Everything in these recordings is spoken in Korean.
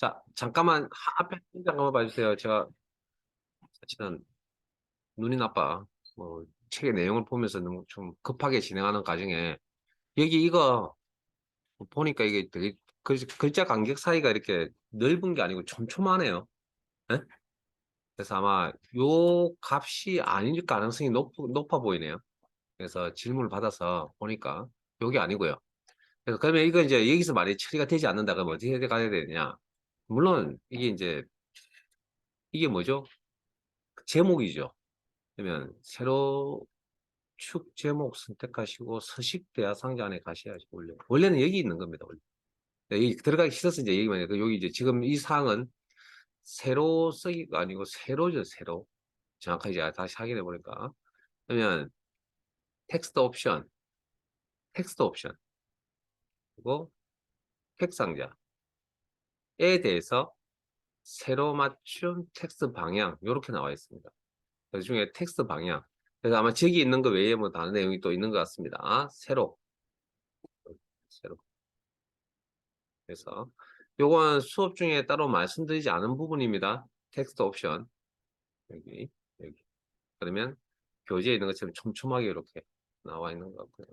자, 잠깐만 앞에 잠깐만 봐주세요. 제가 사실은 눈이 나빠. 뭐 책의 내용을 보면서 너무 좀 급하게 진행하는 과정에 여기 이거 보니까 이게 되게 글자 간격 사이가 이렇게 넓은 게 아니고 촘촘하네요. 예? 그래서 아마 요 값이 아닐 가능성이 높아 보이네요. 그래서 질문을 받아서 보니까 요게 아니고요. 그래서 그러면 이거 이제 여기서 만약에 처리가 되지 않는다 그러면 어떻게 가야 되느냐? 물론 이게 이제 이게 뭐죠? 제목이죠. 그러면 세로 축 제목 선택하시고 서식 대화 상자 안에 가셔야지 원래는 여기 있는 겁니다. 원래. 여기 들어가기 싫어서 이제 여기만 해요. 여기 이제 지금 이 사항은 세로 쓰기가 아니고 세로죠. 세로. 정확하게 제가 다시 확인해 보니까. 그러면 텍스트 옵션, 텍스트 옵션 그리고 텍 상자에 대해서 세로 맞춤 텍스트 방향 이렇게 나와 있습니다. 그 중에 텍스트 방향. 그래서 아마 저기 있는 거 외에 뭐 다른 내용이 또 있는 것 같습니다. 세로. 세로. 그래서 요건 수업 중에 따로 말씀드리지 않은 부분입니다. 텍스트 옵션. 여기, 여기. 그러면 교재에 있는 것처럼 촘촘하게 이렇게 나와 있는 것 같고요.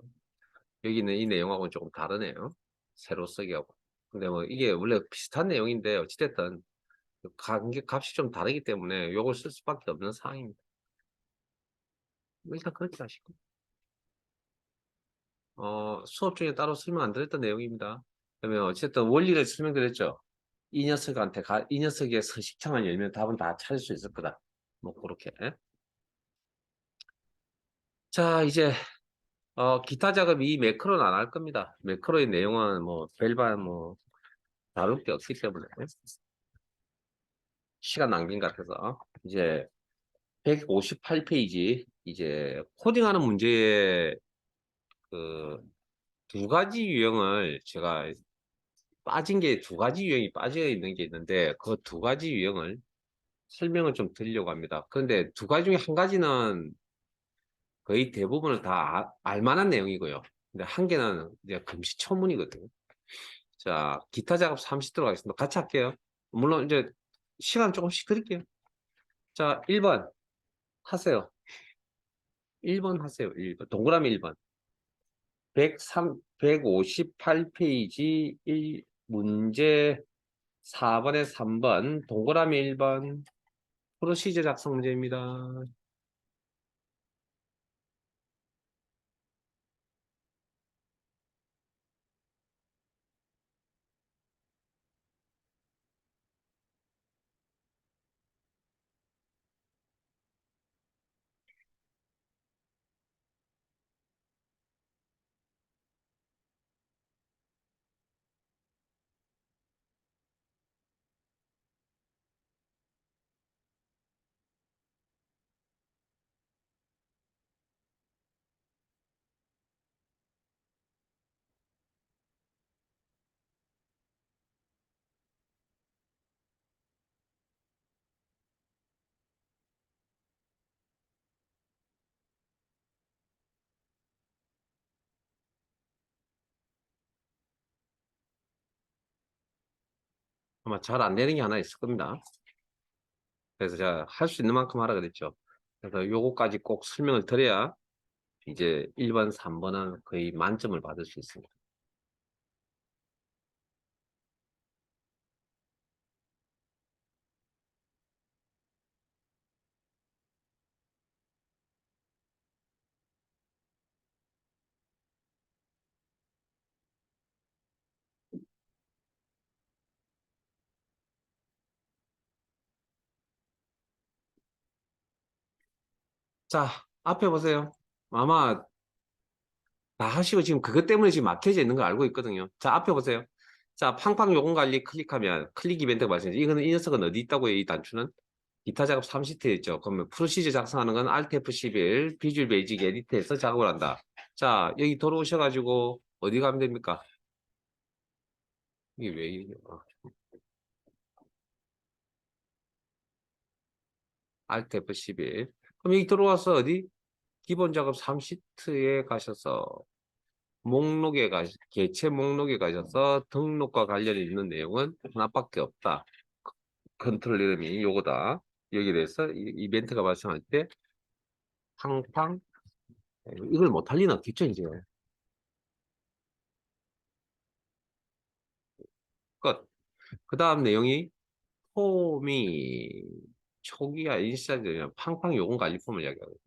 여기 있는 이 내용하고는 조금 다르네요. 세로 쓰기하고. 근데 뭐 이게 원래 비슷한 내용인데 어찌됐든 값이 좀 다르기 때문에 요걸 쓸 수밖에 없는 상황입니다. 일단 그렇게 하시고. 수업 중에 따로 설명 안 드렸던 내용입니다. 그러면 어쨌든 원리를 설명드렸죠. 이 녀석의 서식창을 열면 답은 다 찾을 수 있을 거다. 뭐, 그렇게. 자, 이제, 기타 작업 이 매크로는 안 할 겁니다. 매크로의 내용은 뭐, 별반 뭐, 다룰 게 없기 때문에. 시간 낭비인 것 같아서. 이제, 158페이지, 이제, 코딩하는 문제의 그, 두 가지 유형을 제가 빠진 게 두 가지 유형이 빠져 있는 게 있는데, 그 두 가지 유형을 설명을 좀 드리려고 합니다. 그런데 두 가지 중에 한 가지는 거의 대부분을 다 알만한 내용이고요. 근데 한 개는 이제 금시초문이거든요. 자, 기타 작업 30 들어가겠습니다. 같이 할게요. 물론 이제 시간 조금씩 드릴게요. 자, 1번 하세요. 1번 하세요. 1번. 동그라미 1번. 158페이지 문제 4번에 3번. 동그라미 1번. 프로시저 작성 문제입니다. 아마 잘 안 되는 게 하나 있을 겁니다. 그래서 제가 할 수 있는 만큼 하라 그랬죠. 그래서 요거까지 꼭 설명을 드려야 이제 1번, 3번은 거의 만점을 받을 수 있습니다. 자, 앞에 보세요. 아마 다 하시고 지금 그것 때문에 지금 막혀져 있는 걸 알고 있거든요. 자, 앞에 보세요. 자, 팡팡 요금 관리 클릭하면 클릭 이벤트가 발생해요. 이거는 이 녀석은 어디 있다고요? 이 단추는? 기타 작업 30트 있죠. 그러면 프로시저 작성하는 건 Alt F11 비주얼 베이직 에디트에서 작업을 한다. 자, 여기 들어오셔가지고 어디 가면 됩니까? 이게 왜 이래요? Alt F11. 그럼 여기 들어와서 어디? 기본 작업 30트에 가셔서 개체 목록에 가셔서 등록과 관련이 있는 내용은 하나밖에 없다. 컨트롤 이름이 요거다. 여기에 대해서 이벤트가 발생할 때 팡팡 이걸 못할 리는 없겠죠 이제. 끝. 그 다음 내용이 폼이 초기화 인시자들이나 팡팡 요금 관리 폼을 이야기하거든요.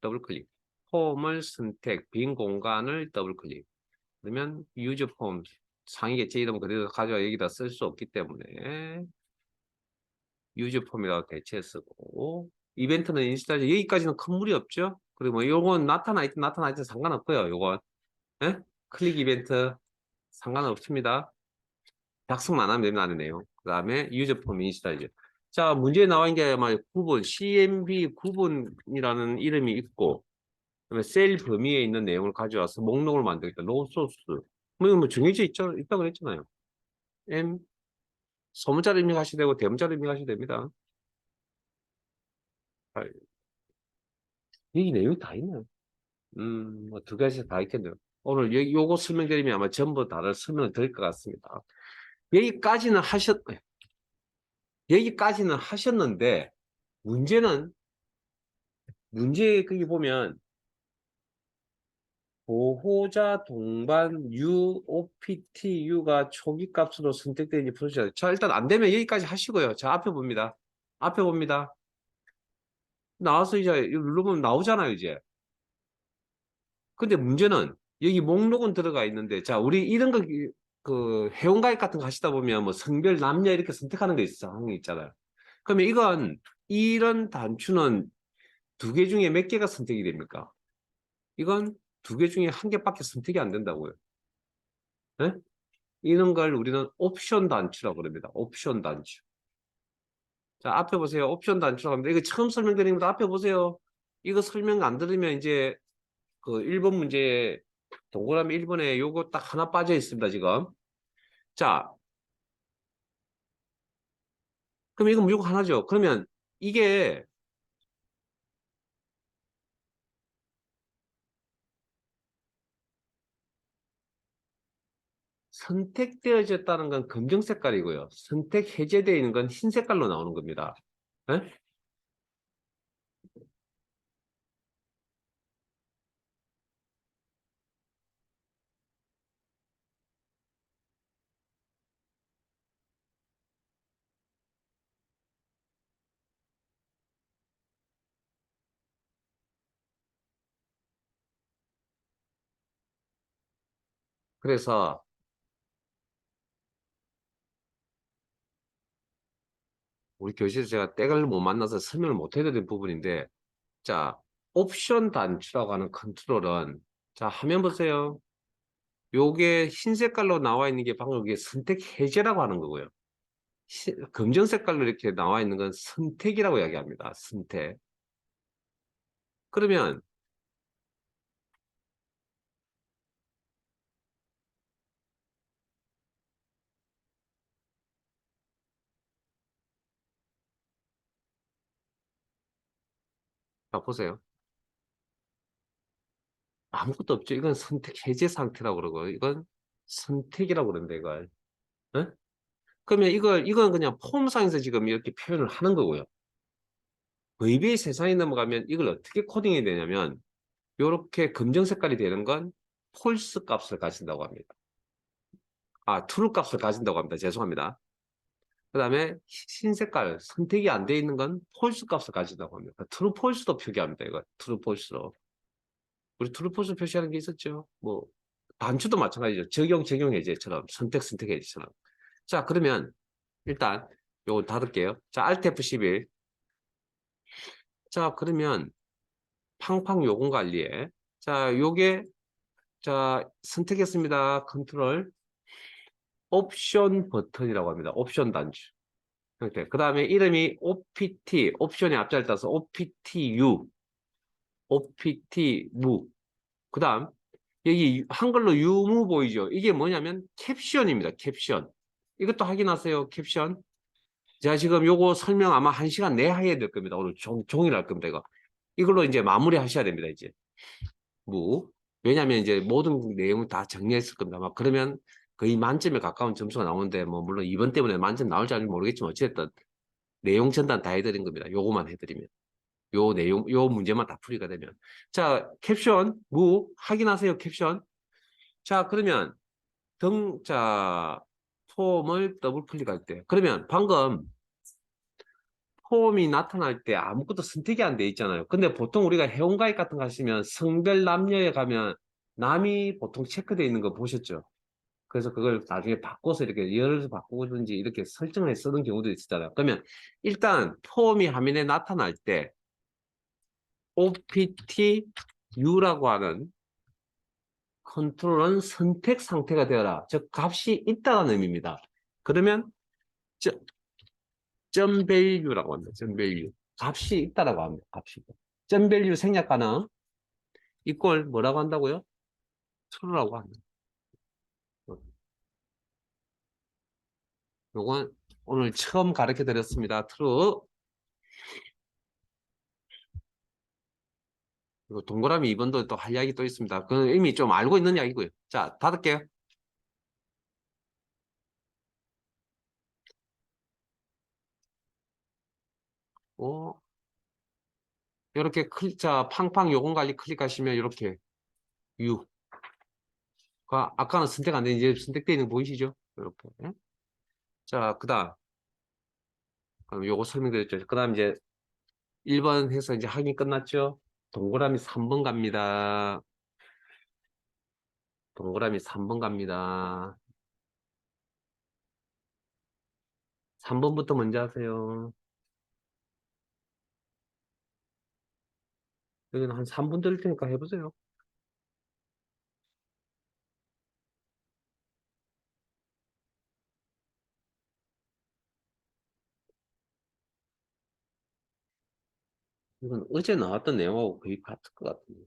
더블 클릭. 폼을 선택, 빈 공간을 더블 클릭. 그러면 유저 폼 상위 개체 이름 그대로 가져와 여기다 쓸 수 없기 때문에 유저 폼이라고 대체 쓰고 이벤트는 인스타즈 여기까지는 큰 무리 없죠. 그리고 뭐 요건 나타나 있든 상관없고요. 요건 예? 클릭 이벤트 상관없습니다. 작성만 하면 됩니다. 하는 내용. 그 다음에 유저 폼 인스타즈. 자, 문제에 나와 있는 게 말 9번 CMB 9번이라는 이름이 있고 그다음에 셀 범위에 있는 내용을 가져와서 목록을 만들겠다. 로우 소스. 뭐 정해져 있다고 그랬잖아요. M 소문자로 입력하셔도 되고 대문자로 입력하셔도 됩니다. 아, 여기 내용이 다 있네요. 뭐 두 가지 다 있겠네요. 오늘 요거 설명드리면 아마 전부 다를 설명을 드릴 것 같습니다. 여기까지는 하셨, 여기까지는 하셨는데, 문제는, 문제 거기 보면, 보호자 동반 U, OPT, U가 초기 값으로 선택되는지 풀어주셔야 돼요. 자, 일단 안 되면 여기까지 하시고요. 자, 앞에 봅니다. 앞에 봅니다. 나와서 이제 누르면 나오잖아요, 이제. 근데 문제는 여기 목록은 들어가 있는데, 자, 우리 이런 거, 그, 회원가입 같은 거 하시다 보면 뭐 성별, 남녀 이렇게 선택하는 거 상황이 있잖아요. 그러면 이건, 이런 단추는 두 개 중에 몇 개가 선택이 됩니까? 이건 두 개 중에 한 개밖에 선택이 안 된다고요. 네? 이런 걸 우리는 옵션 단추라고 그럽니다. 옵션 단추. 자, 앞에 보세요. 옵션 단추라고 합니다. 이거 처음 설명드리는 것도 앞에 보세요. 이거 설명 안 들으면 이제 그 1번 문제 동그라미 1번에 요거 딱 하나 빠져 있습니다, 지금. 자, 그럼 이건 무조건 하나죠. 그러면 이게 선택되어졌다는 건 검정 색깔이고요. 선택 해제되어 있는 건 흰 색깔로 나오는 겁니다. 네? 그래서 우리 교실에서 제가 때를 못 만나서 설명을 못 해드린 부분인데, 자, 옵션 단추라고 하는 컨트롤은, 자, 화면 보세요. 요게 흰 색깔로 나와 있는 게 방금 이게 선택 해제라고 하는 거고요. 검정 색깔로 이렇게 나와 있는 건 선택이라고 이야기합니다. 선택. 그러면, 자, 보세요. 아무것도 없죠. 이건 선택 해제 상태라고 그러고, 이건 선택이라고 그러는데, 이걸. 어? 그러면 이건 그냥 폼상에서 지금 이렇게 표현을 하는 거고요. VBA 세상에 넘어가면 이걸 어떻게 코딩해야 되냐면, 이렇게 검정 색깔이 되는 건 폴스 값을 가진다고 합니다. 아, true 값을 가진다고 합니다. 죄송합니다. 그 다음에 흰 색깔 선택이 안 돼 있는 건 폴스 값을 가진다고 합니다. true, false도 표기합니다. 이거 true, false로. 우리 true, false 표시하는 게 있었죠. 뭐 단추도 마찬가지죠. 적용 해제처럼 선택 해제처럼. 자, 그러면 일단 요거 닫을게요. 자, Alt F11. 자, 그러면 팡팡 요금 관리에 자, 요게 자, 선택했습니다. 컨트롤 옵션 버튼이라고 합니다. 옵션 단추. 형태. 그 다음에 이름이 OPT, 옵션의 앞자를 따서 OPTU, OPT무. 그 다음, 여기 한글로 유무 보이죠? 이게 뭐냐면 캡션입니다. 캡션. 이것도 확인하세요. 캡션. 제가 지금 요거 설명 아마 1시간 내에 해야 될 겁니다. 오늘 종일 할 겁니다. 이거. 이걸로 이제 마무리 하셔야 됩니다. 이제. 무. 왜냐하면 이제 모든 내용을 다 정리했을 겁니다. 막 그러면 거의 만점에 가까운 점수가 나오는데, 뭐, 물론 이번 때문에 만점 나올지 아닌지 모르겠지만, 어쨌든 내용 전달 다 해드린 겁니다. 요거만 해드리면. 요 내용, 요 문제만 다 풀이가 되면. 자, 캡션, 확인하세요, 캡션. 자, 그러면 자, 폼을 더블 클릭할 때. 그러면 방금 폼이 나타날 때 아무것도 선택이 안 돼 있잖아요. 근데 보통 우리가 회원가입 같은 거 하시면 성별 남녀에 가면 남이 보통 체크되어 있는 거 보셨죠? 그래서 그걸 나중에 바꿔서 이렇게 열을 바꾸든지 이렇게 설정을 해 쓰는 경우도 있었잖아요. 그러면 일단 폼이 화면에 나타날 때 OPTU라고 하는 컨트롤은 선택 상태가 되어라. 즉 값이 있다는 의미입니다. 그러면 점 밸류라고 합니다. 점 밸류. 값이 있다라고 합니다. 값이. 점 밸류 생략 가능. 이걸 뭐라고 한다고요? true라고 합니다. 요건 오늘 처음 가르쳐 드렸습니다. true. 그리고 동그라미 2번도 또 할 이야기 또 있습니다. 그건 이미 좀 알고 있는 이야기고요. 자, 닫을게요. 오, 이렇게 자, 팡팡 요건 관리 클릭하시면 이렇게 U가 아까는 선택 안 되는 이제 선택되어 있는 거 보이시죠? 이렇게. 자, 그다음 그럼 요거 설명드렸죠. 그다음 이제 1번 해서 이제 확인 끝났죠? 동그라미 3번 갑니다. 동그라미 3번 갑니다. 3번부터 먼저 하세요. 여기는 한 3분 드릴 테니까 해보세요. 이건 어제 나왔던 내용하고 거의 같을 것 같은데.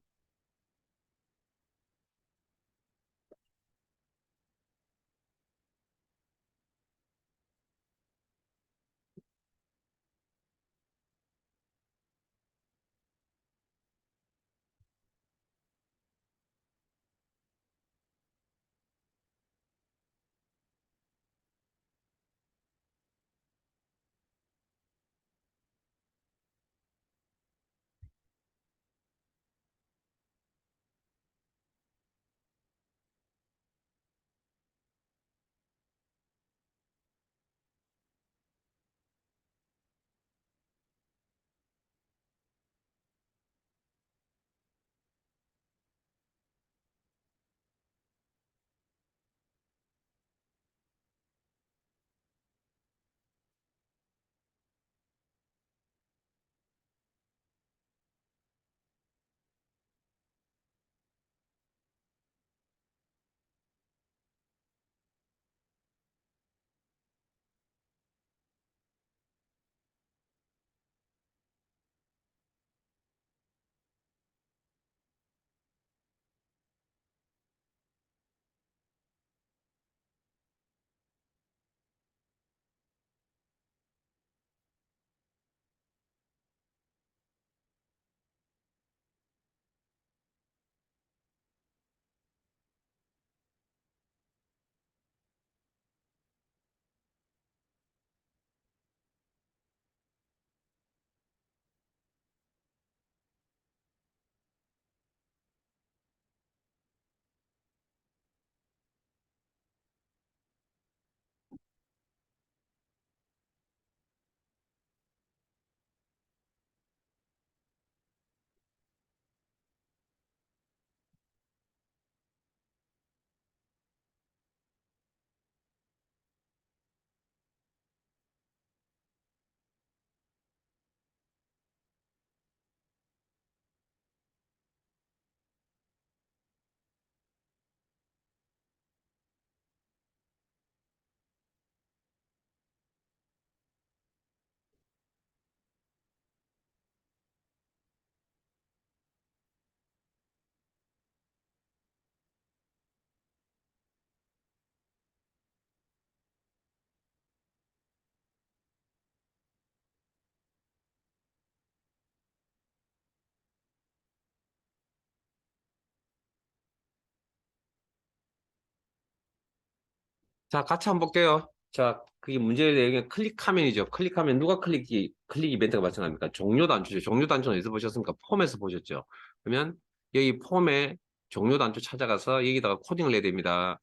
자, 같이 한번 볼게요. 자, 그게 문제의 내용이 클릭하면이죠. 클릭하면 누가 클릭 이벤트가 발생합니까? 종료 단추죠. 종료 단추는 어디서 보셨습니까? 폼에서 보셨죠. 그러면 여기 폼에 종료 단추 찾아가서 여기다가 코딩을 해야 됩니다.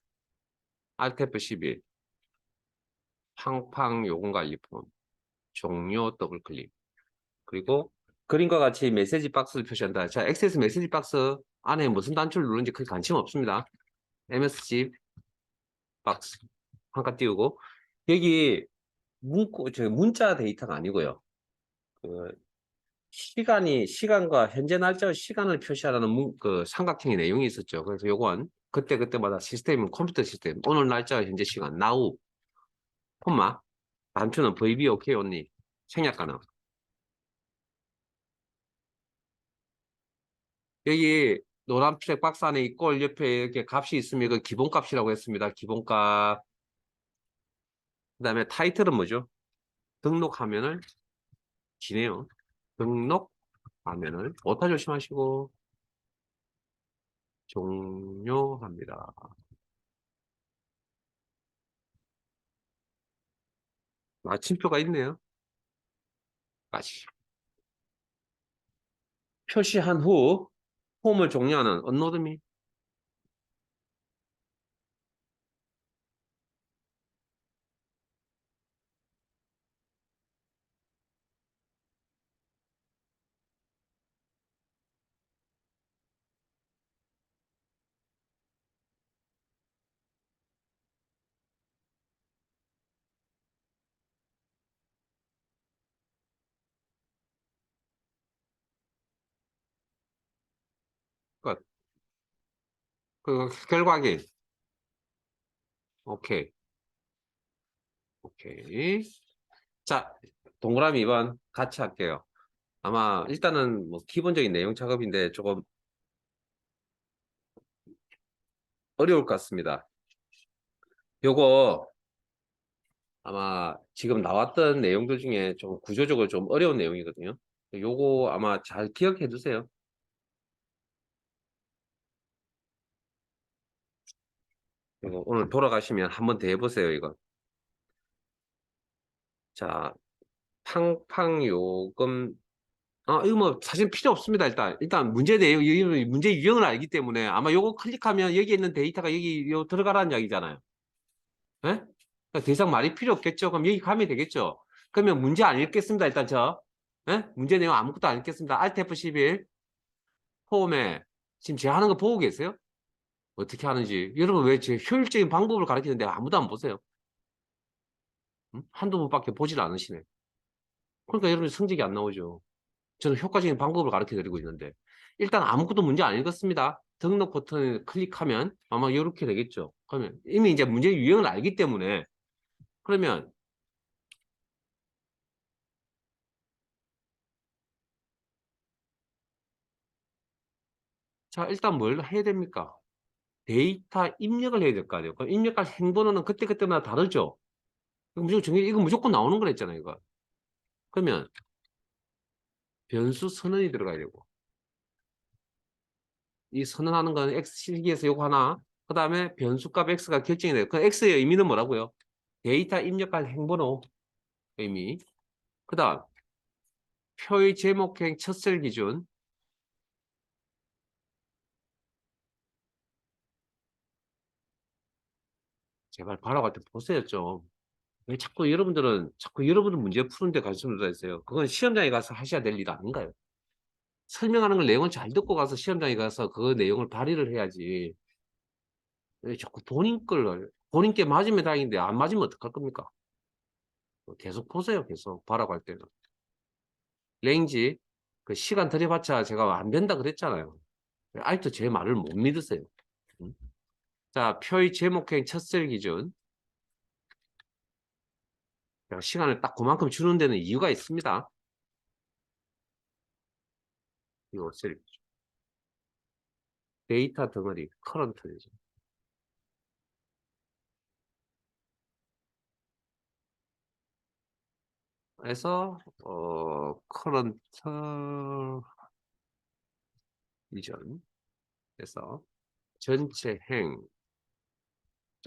Alt F11, 팡팡 요금 관리 폼, 종료 더블 클릭. 그리고 그림과 같이 메시지 박스를 표시한다. 자, 액세스 메시지 박스 안에 무슨 단추를 누르는지 큰 관심 없습니다. MSG 박스 한칸 띄우고 여기 문자 데이터가 아니고요. 그 시간과 현재 날짜와 시간을 표시하라는 그 삼각형의 내용이 있었죠. 그래서 요건 그때그때마다 시스템은 컴퓨터 시스템, 오늘 날짜와 현재 시간, now, 콤마, 단추는 VB, OK, only, 생략 가능. 여기 노란 트랙 박스 안에 있고 옆에 이렇게 값이 있으면 그 기본값이라고 했습니다. 기본값. 그 다음에 타이틀은 뭐죠? 등록 화면을 지네요. 등록 화면을 오타 조심하시고 종료합니다. 마침표가 있네요. 까지. 표시한 후 폼을 종료하는 언로드미. 끝. 그 결과 확인. 오케이. 오케이. 자, 동그라미 2번 같이 할게요. 아마 일단은 뭐 기본적인 내용 작업인데 조금 어려울 것 같습니다. 요거 아마 지금 나왔던 내용들 중에 좀 구조적으로 좀 어려운 내용이거든요. 요거 아마 잘 기억해 두세요. 이거 오늘 돌아가시면 한번 더 해보세요, 이거. 자, 팡팡 요금. 이거 뭐 사실 필요 없습니다. 일단 문제 내용, 문제 유형을 알기 때문에 아마 요거 클릭하면 여기 있는 데이터가 여기 들어가라는 이야기잖아요. 예? 그러니까 더 이상 말이 필요 없겠죠. 그럼 여기 가면 되겠죠. 그러면 문제 안 읽겠습니다. 일단 예? 문제 내용 아무것도 안 읽겠습니다. Alt F11 폼에 지금 제가 하는 거 보고 계세요? 어떻게 하는지. 여러분 왜 제 효율적인 방법을 가르치는데 아무도 안 보세요? 응? 한두 번밖에 보질 않으시네. 그러니까 여러분 성적이 안 나오죠. 저는 효과적인 방법을 가르쳐 드리고 있는데 일단 아무것도 문제 안 읽었습니다. 등록 버튼을 클릭하면 아마 이렇게 되겠죠. 그러면 이미 이제 문제 유형을 알기 때문에 그러면 자 일단 뭘 해야 됩니까? 데이터 입력을 해야 될 거 아니에요. 그럼 입력할 행번호는 그때그때마다 다르죠. 이거 무조건 나오는 거랬잖아요, 이거. 그러면 변수 선언이 들어가야 되고 이 선언하는 건 x 실기에서 요거 하나 그 다음에 변수값 x가 결정이 돼요. 그 x의 의미는 뭐라고요? 데이터 입력할 행번호 의미. 그 다음 표의 제목행 첫셀 기준. 제발 바라갈 때 보세요 좀. 왜 자꾸 여러분들 문제 푸는데 관심을 가지세요. 그건 시험장에 가서 하셔야 될 일 아닌가요? 설명하는 걸 내용을 잘 듣고 가서 시험장에 가서 그 내용을 발휘를 해야지. 왜 자꾸 본인께 맞으면 다행인데 안 맞으면 어떡할 겁니까? 계속 보세요. 계속 바라갈 때는. 레인지 그 시간 들여봤자 제가 안 된다 그랬잖아요. 아직도 제 말을 못 믿으세요. 응? 자, 표의 제목행 첫셀 기준. 제가 시간을 딱 그만큼 주는 데는 이유가 있습니다. 이거 셀 기준. 데이터 덩어리 커런트죠. 그래서 커런트 이전 에서 전체 행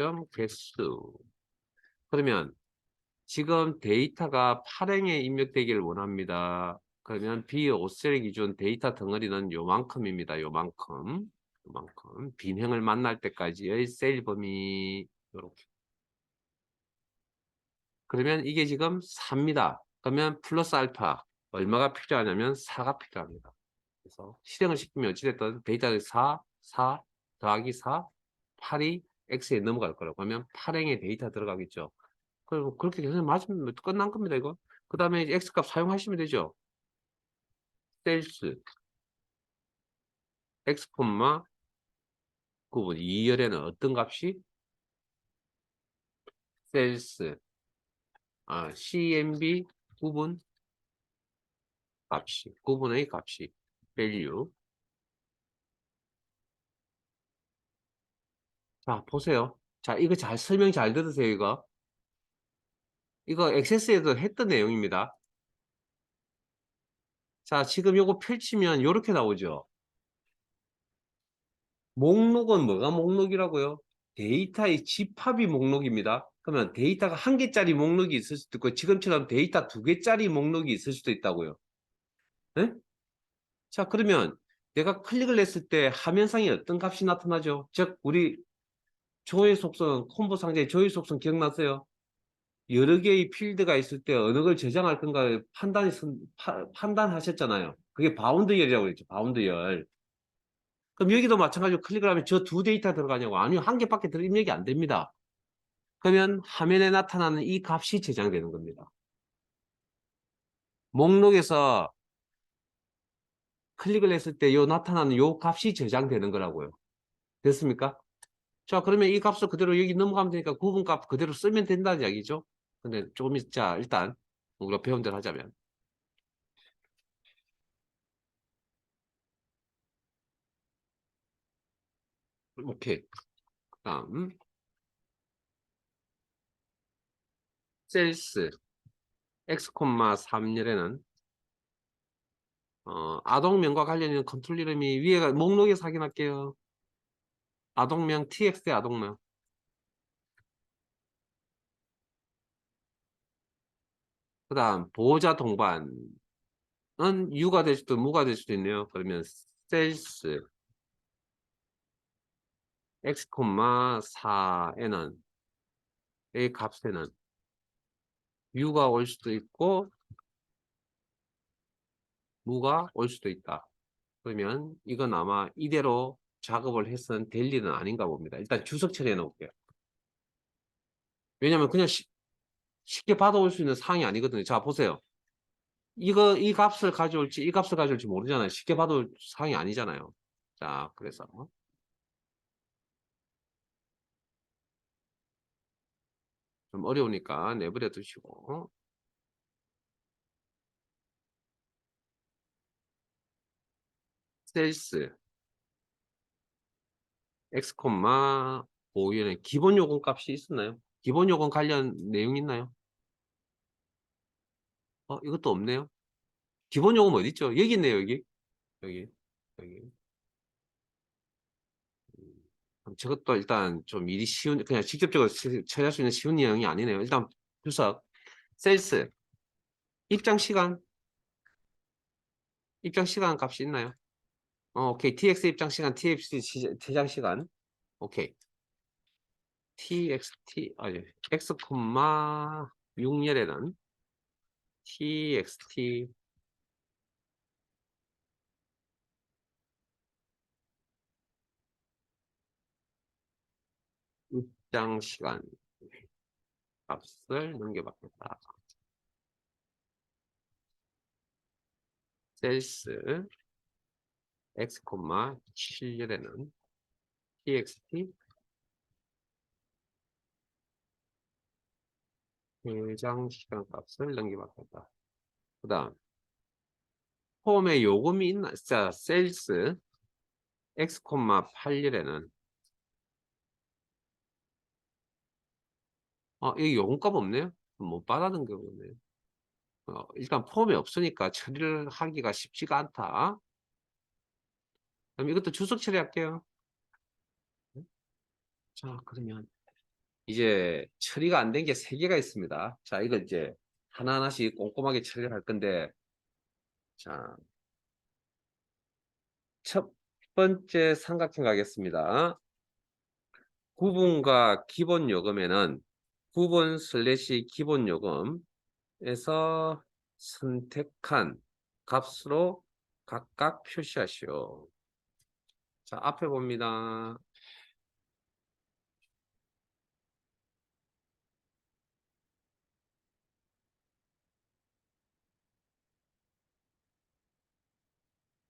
점 개수. 그러면 지금 데이터가 8행에 입력되기를 원합니다. 그러면 B5셀 기준 데이터 덩어리는 요만큼입니다. 요만큼. 요만큼. 빈행을 만날 때까지의 셀 범위 요렇게. 그러면 이게 지금 4입니다. 그러면 플러스 알파 얼마가 필요하냐면 4가 필요합니다. 그래서 실행을 시키면 어찌됐든 데이터가 4 더하기 4, 8이 X에 넘어갈 거라고. 그러면 8행에 데이터 들어가겠죠. 그리고 그렇게 계속 맞으면 끝난 겁니다, 이거. 그 다음에 X값 사용하시면 되죠. 셀스 X, 구분 2열에는 어떤 값이? 셀스 CMB 구분 값이, 구분의 값이 value. 자, 보세요. 자, 이거 잘 설명 잘 들으세요, 이거. 이거 액세스에도 했던 내용입니다. 자, 지금 요거 펼치면 요렇게 나오죠. 목록은 뭐가 목록이라고요? 데이터의 집합이 목록입니다. 그러면 데이터가 한 개짜리 목록이 있을 수도 있고 지금처럼 데이터 2개짜리 목록이 있을 수도 있다고요. 네? 자, 그러면 내가 클릭을 했을 때 화면상에 어떤 값이 나타나죠? 즉 우리 조회 속성, 콤보 상자의 조회 속성 기억나세요? 여러 개의 필드가 있을 때 어느 걸 저장할 건가 판단하셨잖아요. 그게 바운드열이라고 그랬죠. 바운드열. 그럼 여기도 마찬가지로 클릭을 하면 저 두 데이터 들어가냐고. 아니요. 한 개밖에 입력이 안 됩니다. 그러면 화면에 나타나는 이 값이 저장되는 겁니다. 목록에서 클릭을 했을 때 요 나타나는 요 값이 저장되는 거라고요. 됐습니까? 자, 그러면 이 값을 그대로 여기 넘어가면 되니까 구분값 그대로 쓰면 된다는 이야기죠. 근데 조금 자, 일단 우리가 배운 대로 하자면. 오케이. 그다음 셀스 X, 3열에는 아동명과 관련 있는 컨트롤 이름이 위에가 목록에서 확인할게요. 아동명 TX의 아동명. 그 다음 보호자 동반은 유가 될 수도 무가 될 수도 있네요. 그러면 셀스 X, 4에는 이 값에는 유가 올 수도 있고 무가 올 수도 있다. 그러면 이건 아마 이대로 작업을 해서는 될 일은 아닌가 봅니다. 일단 주석 처리해 놓을게요. 왜냐면 그냥 쉽게 받아올 수 있는 사항이 아니거든요. 자, 보세요. 이 값을 가져올지 이 값을 가져올지 모르잖아요. 쉽게 받아올 사항이 아니잖아요. 자, 그래서 좀 어려우니까 내버려 두시고 셀스 X, 5위에 기본 요금 값이 있었나요? 기본 요금 관련 내용 있나요? 이것도 없네요. 기본 요금 어디 있죠? 여기 있네요, 여기. 여기. 여기. 그럼 저것도 일단 좀 일이 쉬운, 그냥 직접적으로 처리할 수 있는 쉬운 내용이 아니네요. 일단 주석, 셀스, 입장 시간, 입장 시간 값이 있나요? 오케이. TX 입장 시간, TX 제작 시간. 오케이. TXT, 아니, X, 6열에는 TXT 입장 시간 값을 넘겨받겠다. 셀스 X, 7열에는 TXT 대장 시간 값을 넘겨받겠다. 그 다음, 폼에 요금이 있나? 자, 셀스 X, 8열에는 여기 요금값 없네요? 못 받아든 게 없네요. 일단 폼이 없으니까 처리를 하기가 쉽지가 않다. 그럼 이것도 주석 처리할게요. 자, 그러면 이제 처리가 안 된 게 세 개가 있습니다. 자, 이거 이제 하나하나씩 꼼꼼하게 처리를 할 건데, 자, 첫 번째 삼각형 가겠습니다. 구분과 기본 요금에는 구분 슬래시 기본 요금에서 선택한 값으로 각각 표시하시오. 자, 앞에 봅니다.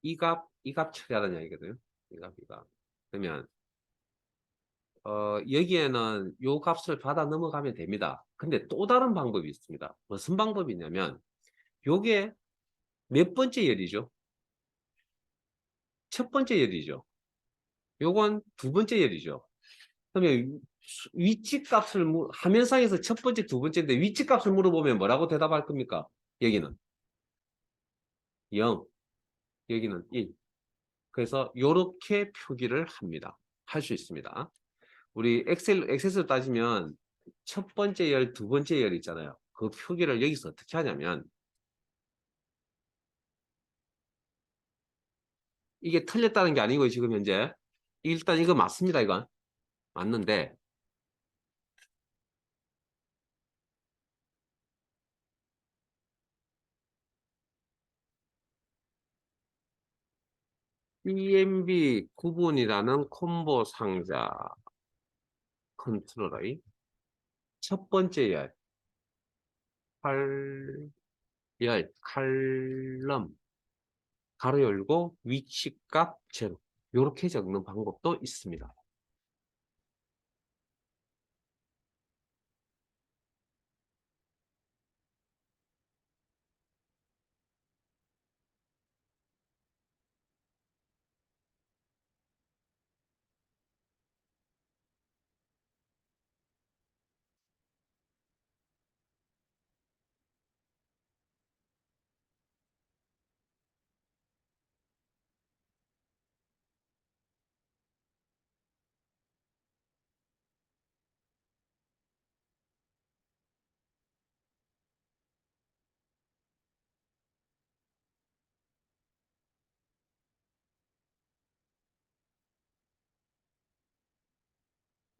이 값 처리하라는 얘기거든요. 이 값. 그러면 여기에는 요 값을 받아 넘어가면 됩니다. 근데 또 다른 방법이 있습니다. 무슨 방법이냐면 요게 몇 번째 열이죠? 첫 번째 열이죠. 요건 두 번째 열이죠. 그러면 위치 값을 화면상에서 첫 번째, 두 번째인데 위치 값을 물어보면 뭐라고 대답할 겁니까? 여기는 0, 여기는 1. 그래서 요렇게 표기를 합니다. 할 수 있습니다. 우리 엑셀로 따지면 첫 번째 열, 두 번째 열 있잖아요. 그 표기를 여기서 어떻게 하냐면 이게 틀렸다는 게 아니고 지금 현재 일단 이거 맞습니다. 이건 맞는데 EMB 구분이라는 콤보 상자 컨트롤의 첫 번째 열, 칼럼 가로 열고 위치값 제로 이렇게 적는 방법도 있습니다.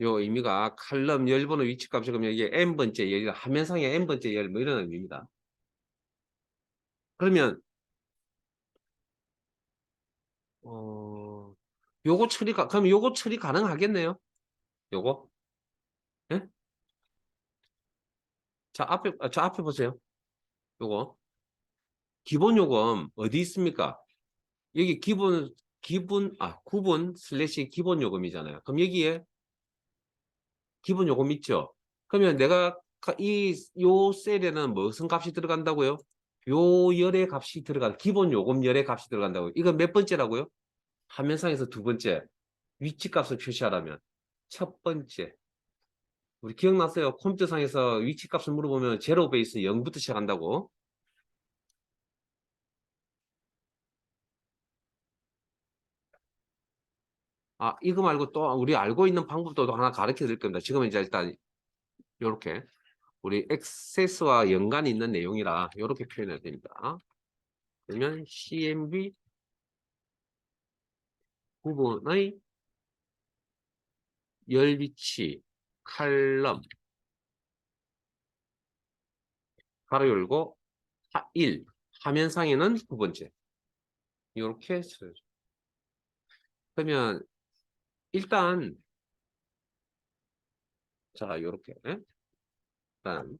요 의미가 칼럼 열번호 위치값 적으면 이게 n번째 열이라 화면상에 n번째 열 뭐 이런 의미입니다. 그러면 어 요거 처리가 그럼 요거 처리 가능하겠네요. 요거 예? 자 앞에 보세요. 요거 기본 요금 어디 있습니까? 여기 구분 슬래시 기본 요금이잖아요. 그럼 여기에 기본 요금 있죠? 그러면 내가 요 셀에는 무슨 값이 들어간다고요? 요 열의 값이 기본 요금 열의 값이 들어간다고요. 이건 몇 번째라고요? 화면상에서 두 번째. 위치 값을 표시하라면. 첫 번째. 우리 기억났어요? 컴퓨터상에서 위치 값을 물어보면 제로 베이스 0부터 시작한다고. 이거 말고 또 우리 알고 있는 방법도 하나 가르쳐 드릴 겁니다. 지금은 이제 일단 요렇게 우리 액세스와 연관이 있는 내용이라 이렇게 표현해야 됩니다. 그러면 CMB 부분의 열위치 칼럼 가로 열고 1 화면상에는 두 번째 이렇게 써요. 그러면 일단 자 이렇게 일단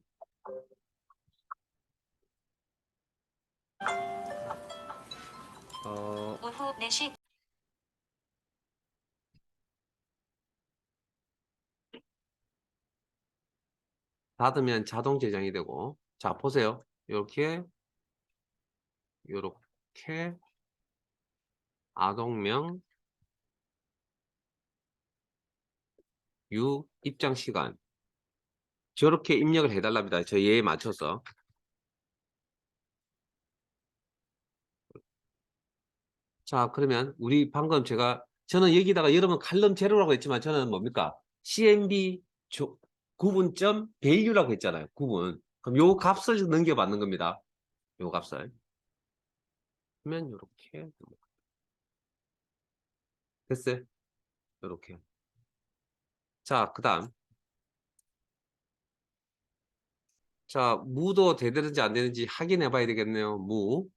오후 4시 닫으면 자동 저장이 되고 자 보세요. 이렇게 아동명 입장 시간 저렇게 입력을 해달랍니다. 저 얘에 맞춰서 자 그러면 우리 방금 저는 여기다가 여러분 칼럼 제로라고 했지만 저는 뭡니까? CMB 구분점 value라고 했잖아요. 구분. 그럼 요 값을 넘겨받는 겁니다. 요 값을. 그러면 요렇게 됐어요. 요렇게. 자, 그다음. 자, 무도 되는지 안 되는지 확인해 봐야 되겠네요. 무.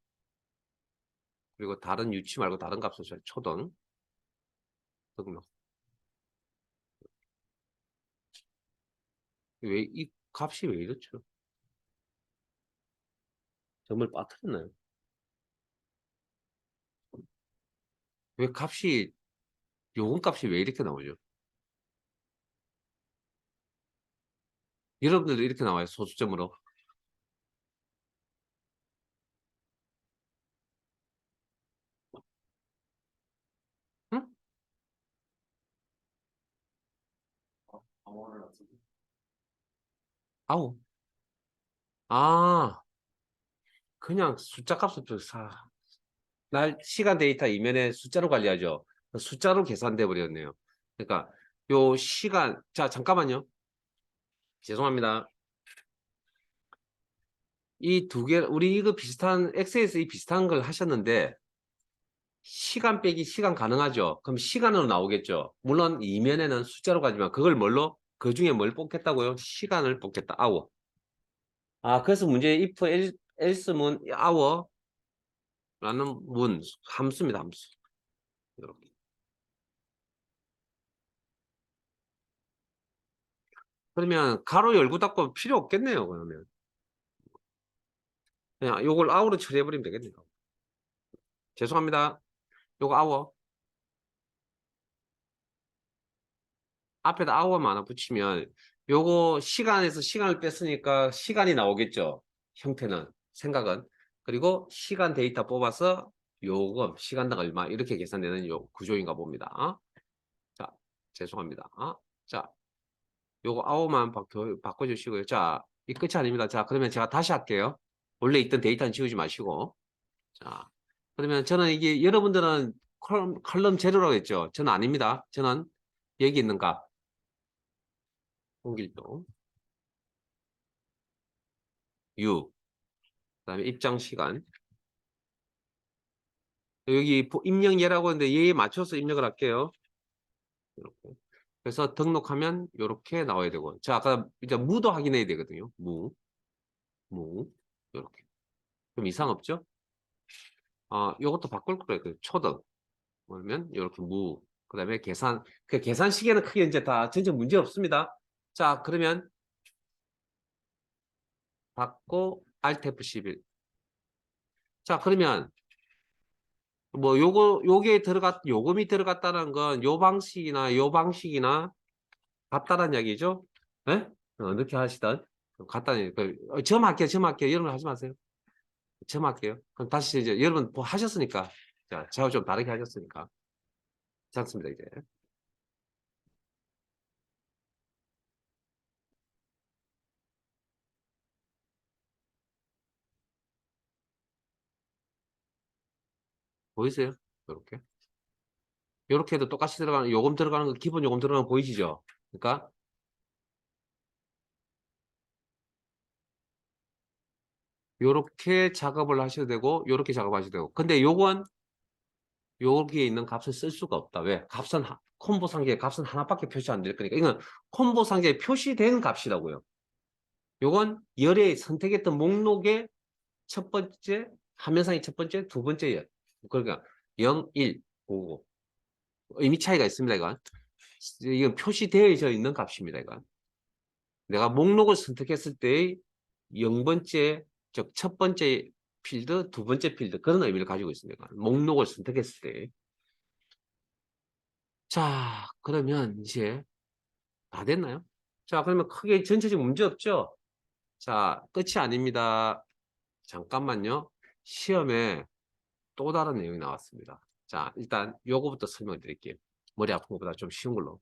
그리고 다른 유치 말고 다른 값을 줘요. 초등. 등록. 왜, 이 값이 왜 이렇죠? 정말 빠뜨렸나요? 왜 값이, 요건 값이 왜 이렇게 나오죠? 여러분들도 이렇게 나와요. 소수점으로. 응? 아우. 아, 그냥 숫자 값을 또 시간 데이터 이면에 숫자로 관리하죠. 숫자로 계산돼 버렸네요. 그러니까 요 시간, 자, 잠깐만요. 죄송합니다. 이 두 개, 우리 이거 비슷한, 엑셀에서 이 비슷한 걸 하셨는데, 시간 빼기 시간 가능하죠? 그럼 시간으로 나오겠죠? 물론 이면에는 숫자로 가지만 그걸 뭘로? 그 중에 뭘 뽑겠다고요? 시간을 뽑겠다. hour. 아, 그래서 문제 if else문 hour라는 문 함수입니다. 함수. 이렇게. 그러면 가로 열고 닫고 필요 없겠네요. 그러면 그냥 요걸 hour로 처리해 버리면 되겠네요. 죄송합니다. 요거 hour 앞에다 hour만 하나 붙이면 요거 시간에서 시간을 뺐으니까 시간이 나오겠죠. 형태는 생각은. 그리고 시간 데이터 뽑아서 요금 시간당 얼마 이렇게 계산되는 요 구조인가 봅니다. 자, 죄송합니다. 자, 요거 hour만 바꿔주시고요. 자, 이 끝이 아닙니다. 자, 그러면 제가 다시 할게요. 원래 있던 데이터는 지우지 마시고. 자, 그러면 저는 이게 여러분들은 컬럼 제로라고 했죠. 저는 아닙니다. 저는 여기 있는 값 홍길동 6 그다음에 입장 시간 여기 입력 예라고 하는데 얘에 맞춰서 입력을 할게요. 이렇게. 그래서 등록하면 이렇게 나와야 되고 자 아까 이제 무도 확인해야 되거든요. 무 이렇게 좀 이상 없죠? 요것도 바꿀 거예요. 그 초등 그러면 이렇게 무 그다음에 계산 그 계산 시계는 크게 이제 다 전혀 문제 없습니다. 자 그러면 받고 Alt F11 자 그러면 뭐 요게 요금이 들어갔다는 건 요 방식이나 요 방식이나 같다는 이야기죠. 예? 어떻게 하시든 같다는 점할게요. 점할게요. 여러분 하지 마세요. 점할게요. 그럼 다시 이제 여러분 뭐 하셨으니까 자, 제가 좀 다르게 하셨으니까 괜찮습니다. 이제 보이세요? 이렇게 이렇게 해도 똑같이 들어가는 요금 들어가는 거 기본 요금 들어가는 거 보이시죠? 그러니까 요렇게 작업을 하셔도 되고 요렇게 작업하셔도 되고 근데 요건 여기에 있는 값을 쓸 수가 없다. 왜? 콤보 상자의 값은 하나밖에 표시 안 될 거니까. 이건 콤보 상자에 표시된 값이라고요. 요건 열에 선택했던 목록의 첫 번째, 화면상의 첫 번째, 두 번째 열. 그러니까 0, 1, 5. 의미 차이가 있습니다, 이건. 이건 표시되어져 있는 값입니다, 이건. 내가 목록을 선택했을 때의 0번째, 즉, 첫 번째 필드, 두 번째 필드, 그런 의미를 가지고 있습니다. 목록을 선택했을 때. 자, 그러면 이제 다 됐나요? 자, 그러면 크게 전체적인 문제 없죠? 자, 끝이 아닙니다. 잠깐만요. 시험에 또 다른 내용이 나왔습니다. 자, 일단 요거부터 설명을 드릴게요. 머리 아픈 것보다 좀 쉬운 걸로.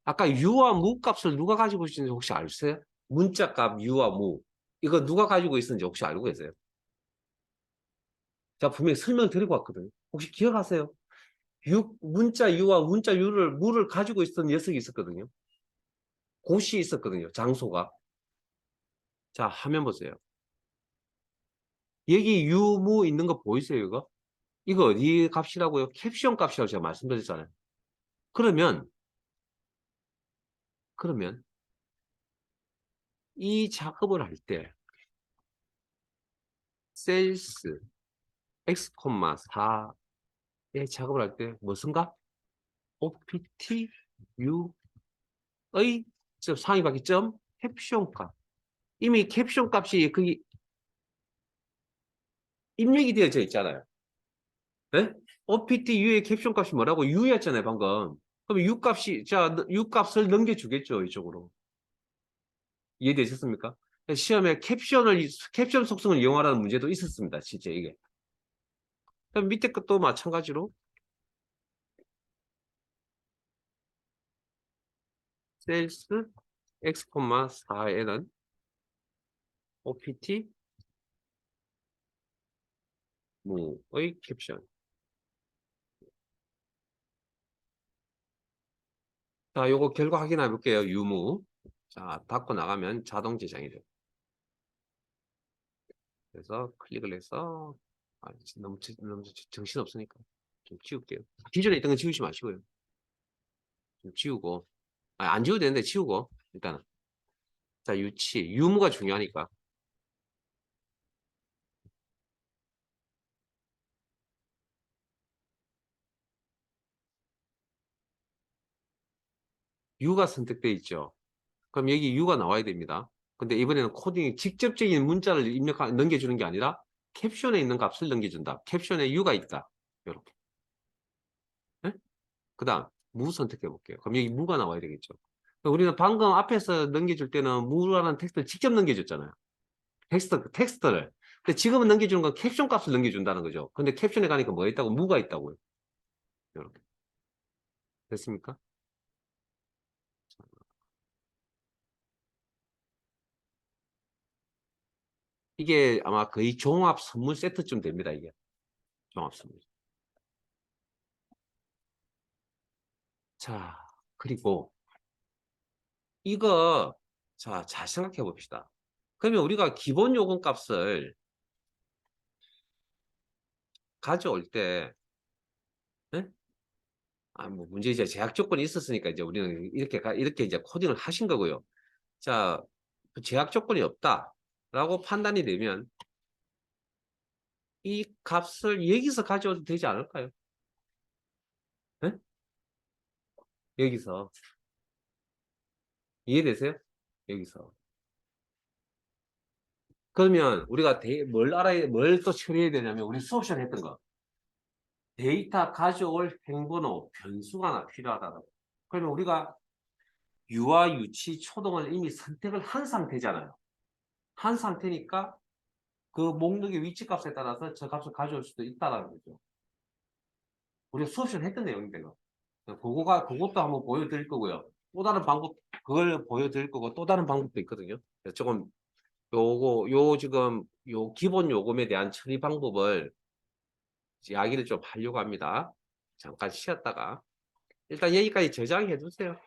아까 유와 무 값을 누가 가지고 있는지 혹시 아세요? 문자값 유와 무. 이거 누가 가지고 있는지 혹시 알고 계세요? 제가 분명히 설명 드리고 왔거든요. 혹시 기억하세요? 문자 유와 문자 유를 무를 가지고 있었던 녀석이 있었거든요. 곳이 있었거든요. 장소가. 자, 화면 보세요. 여기 유무 있는 거 보이세요, 이거? 이거 어디 값이라고요? 캡션 값이라고 제가 말씀드렸잖아요. 그러면 이 작업을 할 때 셀스 x, 4의 작업을 할 때 무슨가? opt u의 상위 바퀴 점 캡션 값. 이미 캡션 값이 그 입력이 되어져 있잖아요. 네? opt u의 캡션 값이 뭐라고? u였잖아요, 방금. 그럼 u 값이, 자, u 값을 넘겨주겠죠, 이쪽으로. 이해되셨습니까? 시험에 캡션 속성을 이용하라는 문제도 있었습니다, 진짜 이게. 그럼 밑에 것도 마찬가지로 셀스 x, 4에는 opt 무의 캡션. 자, 요거 결과 확인해 볼게요. 유무. 자, 닫고 나가면 자동 저장이 돼요. 그래서 클릭을 해서 너무 정신 없으니까 좀 지울게요. 기존에 있던 건 지우지 마시고요. 좀 지우고 안 지워도 되는데 지우고 일단은. 자, 유무가 중요하니까. 유가 선택돼 있죠. 그럼 여기 유가 나와야 됩니다. 근데 이번에는 코딩이 직접적인 문자를 넘겨주는 게 아니라 캡션에 있는 값을 넘겨준다. 캡션에 유가 있다. 이렇게. 네? 그 다음 무 선택해 볼게요. 그럼 여기 무가 나와야 되겠죠. 우리는 방금 앞에서 넘겨줄 때는 무라는 텍스트를 직접 넘겨줬잖아요. 텍스트를. 근데 지금은 넘겨주는 건 캡션 값을 넘겨준다는 거죠. 근데 캡션에 가니까 뭐가 있다고? 무가 있다고요. 이렇게. 됐습니까? 이게 아마 거의 종합 선물 세트쯤 됩니다. 이게. 종합 선물. 자, 그리고 이거 잘 생각해 봅시다. 그러면 우리가 기본 요금 값을 가져올 때 네? 뭐 문제 이제 제약 조건이 있었으니까 이제 우리는 이렇게 이제 코딩을 하신 거고요. 자, 제약 조건이 없다라고 판단이 되면 이 값을 여기서 가져도 되지 않을까요? 네? 여기서 이해되세요? 여기서. 그러면 우리가 뭘 또 처리해야 되냐면 우리 수업 시간에 했던 거. 데이터 가져올 행번호 변수가 하나 필요하다. 그러면 우리가 유와 유치 초동을 이미 선택을 한 상태잖아요. 한 상태니까 그 목록의 위치 값에 따라서 저 값을 가져올 수도 있다는 거죠. 우리가 수업 시간에 했던 내용인데 그것도 한번 보여드릴 거고요. 또 다른 방법 그걸 보여드릴 거고 또 다른 방법도 있거든요. 조금 지금 요 기본 요금에 대한 처리 방법을 이야기를 좀 하려고 합니다. 잠깐 쉬었다가 일단 여기까지 저장해 두세요.